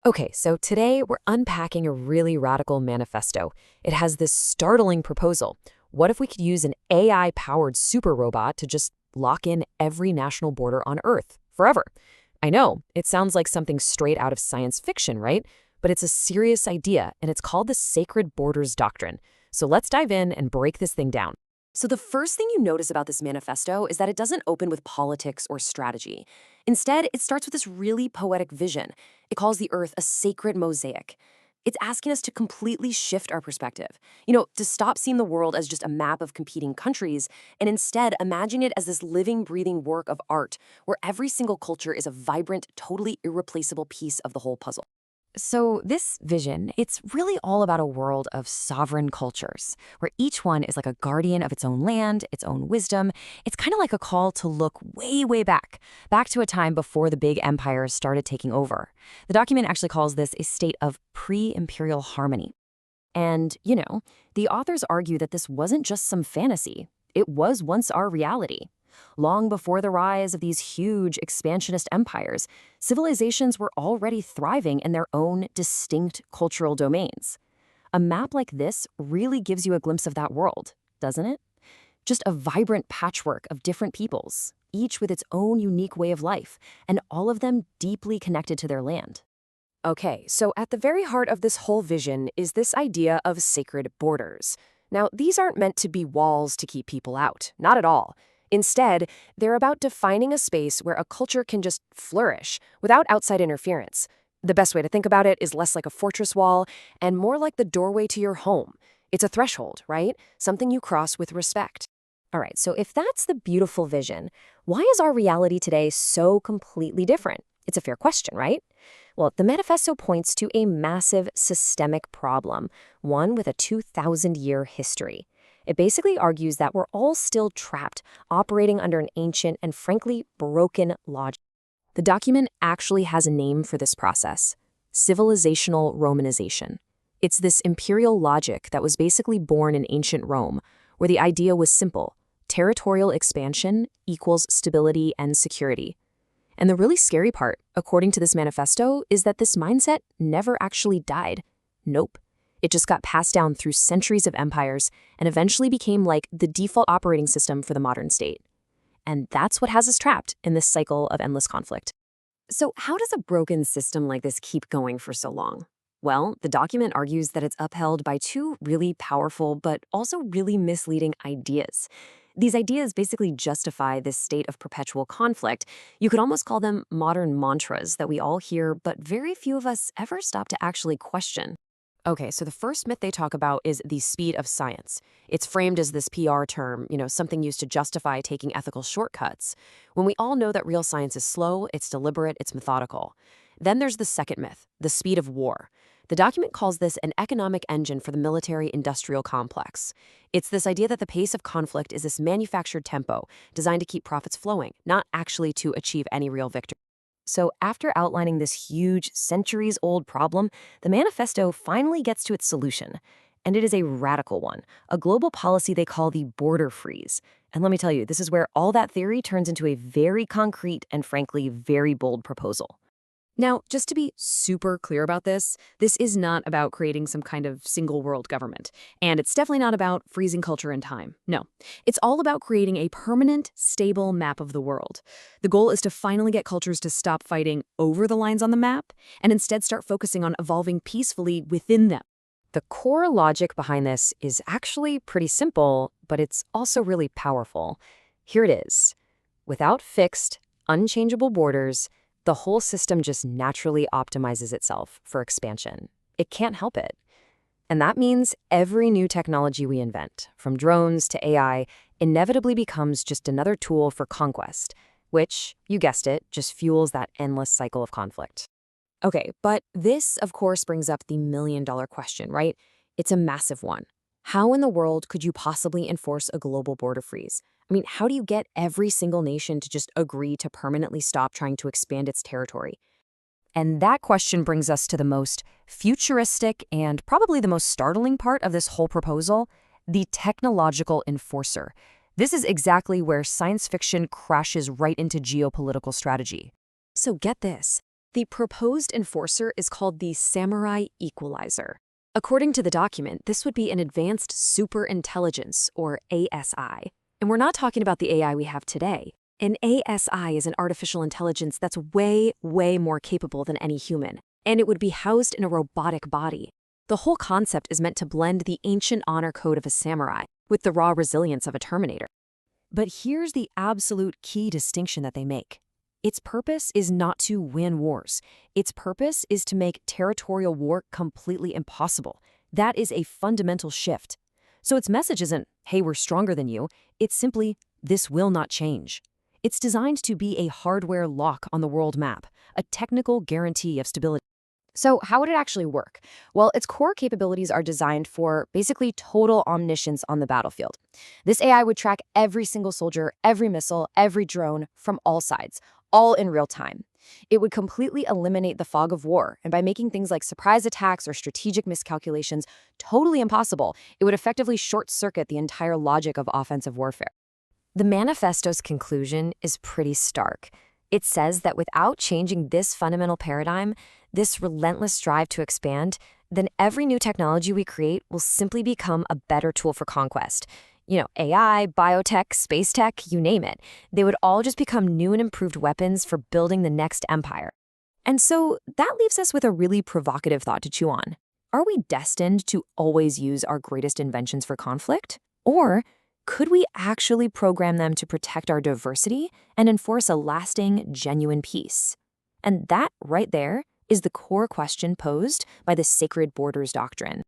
Okay, so today we're unpacking a really radical manifesto. It has this startling proposal. What if we could use an AI-powered super robot to just lock in every national border on Earth forever? I know, it sounds like something straight out of science fiction, right? But it's a serious idea, and it's called the Sacred Borders Doctrine. So let's dive in and break this thing down. So the first thing you notice about this manifesto is that it doesn't open with politics or strategy. Instead, it starts with this really poetic vision. It calls the Earth a sacred mosaic. It's asking us to completely shift our perspective. To stop seeing the world as just a map of competing countries, and instead imagine it as this living, breathing work of art, where every single culture is a vibrant, totally irreplaceable piece of the whole puzzle. So this vision, it's really all about a world of sovereign cultures, where each one is like a guardian of its own land, its own wisdom. It's kind of like a call to look way, way back to a time before the big empires started taking over. The document actually calls this a state of pre-imperial harmony. And, the authors argue that this wasn't just some fantasy. It was once our reality. Long before the rise of these huge expansionist empires, civilizations were already thriving in their own distinct cultural domains. A map like this really gives you a glimpse of that world, doesn't it? Just a vibrant patchwork of different peoples, each with its own unique way of life, and all of them deeply connected to their land. Okay, so at the very heart of this whole vision is this idea of sacred borders. Now, these aren't meant to be walls to keep people out, not at all. Instead, they're about defining a space where a culture can just flourish without outside interference. The best way to think about it is less like a fortress wall and more like the doorway to your home. It's a threshold, right? Something you cross with respect. All right, so if that's the beautiful vision, why is our reality today so completely different? It's a fair question, right? Well, the manifesto points to a massive systemic problem, one with a 2,000-year history. It basically argues that we're all still trapped, operating under an ancient and frankly broken logic. The document actually has a name for this process: civilizational Romanization. It's this imperial logic that was basically born in ancient Rome, where the idea was simple: territorial expansion equals stability and security. And the really scary part, according to this manifesto, is that this mindset never actually died. Nope. It just got passed down through centuries of empires and eventually became like the default operating system for the modern state. And that's what has us trapped in this cycle of endless conflict. So how does a broken system like this keep going for so long? Well, the document argues that it's upheld by two really powerful but also really misleading ideas. These ideas basically justify this state of perpetual conflict. You could almost call them modern mantras that we all hear, but very few of us ever stop to actually question. Okay, so the first myth they talk about is the speed of science. It's framed as this PR term, something used to justify taking ethical shortcuts, when we all know that real science is slow, it's deliberate, it's methodical. Then there's the second myth, the speed of war. The document calls this an economic engine for the military-industrial complex. It's this idea that the pace of conflict is this manufactured tempo designed to keep profits flowing, not actually to achieve any real victory. So after outlining this huge, centuries-old problem, the manifesto finally gets to its solution. And it is a radical one, a global policy they call the border freeze. And let me tell you, this is where all that theory turns into a very concrete and frankly very bold proposal. Now, just to be super clear about this is not about creating some kind of single world government. And it's definitely not about freezing culture and time. No, it's all about creating a permanent, stable map of the world. The goal is to finally get cultures to stop fighting over the lines on the map and instead start focusing on evolving peacefully within them. The core logic behind this is actually pretty simple, but it's also really powerful. Here it is. Without fixed, unchangeable borders, the whole system just naturally optimizes itself for expansion. It can't help it. And that means every new technology we invent, from drones to AI, inevitably becomes just another tool for conquest, which, you guessed it, just fuels that endless cycle of conflict. Okay, but this, of course, brings up the million-dollar question, right? It's a massive one. How in the world could you possibly enforce a global border freeze? I mean, how do you get every single nation to just agree to permanently stop trying to expand its territory? And that question brings us to the most futuristic and probably the most startling part of this whole proposal: the technological enforcer. This is exactly where science fiction crashes right into geopolitical strategy. So get this. The proposed enforcer is called the Samurai Equalizer. According to the document, this would be an Advanced Superintelligence, or ASI. And we're not talking about the AI we have today. An ASI is an artificial intelligence that's way, way more capable than any human, and it would be housed in a robotic body. The whole concept is meant to blend the ancient honor code of a samurai with the raw resilience of a terminator. But here's the absolute key distinction that they make. Its purpose is not to win wars. Its purpose is to make territorial war completely impossible. That is a fundamental shift. So its message isn't, hey, we're stronger than you. It's simply, this will not change. It's designed to be a hardware lock on the world map, a technical guarantee of stability. So how would it actually work? Well, its core capabilities are designed for basically total omniscience on the battlefield. This AI would track every single soldier, every missile, every drone from all sides, all in real time. It would completely eliminate the fog of war, and by making things like surprise attacks or strategic miscalculations totally impossible, it would effectively short-circuit the entire logic of offensive warfare. The manifesto's conclusion is pretty stark. It says that without changing this fundamental paradigm, this relentless drive to expand, then every new technology we create will simply become a better tool for conquest. AI, biotech, space tech, you name it. They would all just become new and improved weapons for building the next empire. And so that leaves us with a really provocative thought to chew on. Are we destined to always use our greatest inventions for conflict? Or could we actually program them to protect our diversity and enforce a lasting, genuine peace? And that right there is the core question posed by the Sacred Borders Doctrine.